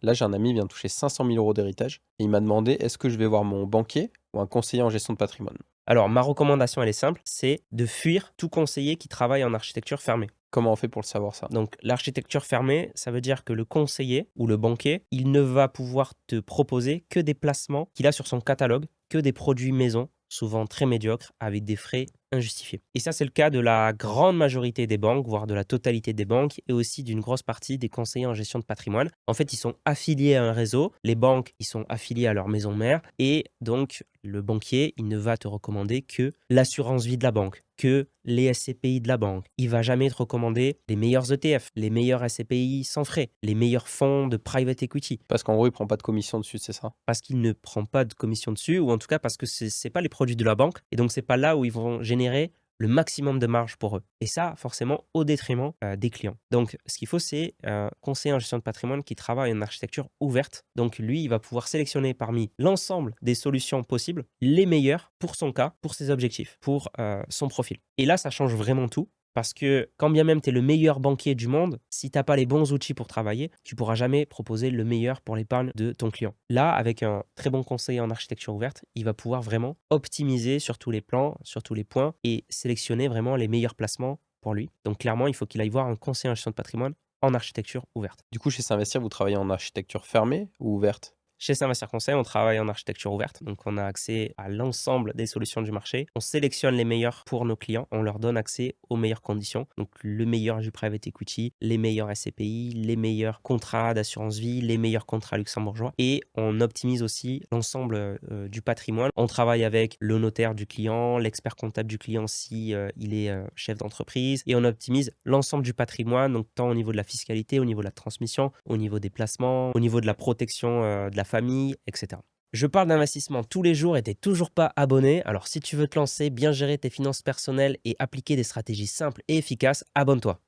Là, j'ai un ami qui vient de toucher 500 000 euros d'héritage et il m'a demandé est-ce que je vais voir mon banquier ou un conseiller en gestion de patrimoine? Alors, ma recommandation, elle est simple, c'est de fuir tout conseiller qui travaille en architecture fermée. Comment on fait pour le savoir ça? Donc, l'architecture fermée, ça veut dire que le conseiller ou le banquier, il ne va pouvoir te proposer que des placements qu'il a sur son catalogue, que des produits maison, souvent très médiocres, avec des frais injustifiés. Et ça, c'est le cas de la grande majorité des banques, voire de la totalité des banques, et aussi d'une grosse partie des conseillers en gestion de patrimoine. En fait, ils sont affiliés à un réseau, les banques, ils sont affiliés à leur maison mère, et donc le banquier, il ne va te recommander que l'assurance vie de la banque, que les SCPI de la banque. Il va jamais te recommander les meilleurs ETF, les meilleurs SCPI sans frais, les meilleurs fonds de private equity, Parce qu'en gros, il prend pas de commission dessus, c'est ça? parce qu'il ne prend pas de commission dessus, ou en tout cas parce que c'est pas les produits de la banque, et donc c'est pas là où ils vont générer le maximum de marge pour eux. Et ça, forcément, au détriment des clients. Donc, ce qu'il faut, c'est un conseiller en gestion de patrimoine qui travaille en architecture ouverte. Donc, lui, il va pouvoir sélectionner parmi l'ensemble des solutions possibles les meilleures pour son cas, pour ses objectifs, pour son profil. Et là, ça change vraiment tout. Parce que quand bien même tu es le meilleur banquier du monde, si tu n'as pas les bons outils pour travailler, tu pourras jamais proposer le meilleur pour l'épargne de ton client. Là, avec un très bon conseiller en architecture ouverte, il va pouvoir vraiment optimiser sur tous les plans, sur tous les points et sélectionner vraiment les meilleurs placements pour lui. Donc clairement, il faut qu'il aille voir un conseiller en gestion de patrimoine en architecture ouverte. Du coup, chez S'investir, vous travaillez en architecture fermée ou ouverte? Chez Saint-Investir Conseil, on travaille en architecture ouverte, donc on a accès à l'ensemble des solutions du marché. On sélectionne les meilleurs pour nos clients, on leur donne accès aux meilleures conditions, donc le meilleur du private equity, les meilleurs SCPI, les meilleurs contrats d'assurance vie, les meilleurs contrats luxembourgeois, et on optimise aussi l'ensemble du patrimoine. On travaille avec le notaire du client, l'expert comptable du client si il est chef d'entreprise, et on optimise l'ensemble du patrimoine, donc tant au niveau de la fiscalité, au niveau de la transmission, au niveau des placements, au niveau de la protection de la famille, etc. Je parle d'investissement tous les jours et t'es toujours pas abonné. Alors si tu veux te lancer, bien gérer tes finances personnelles et appliquer des stratégies simples et efficaces, abonne-toi.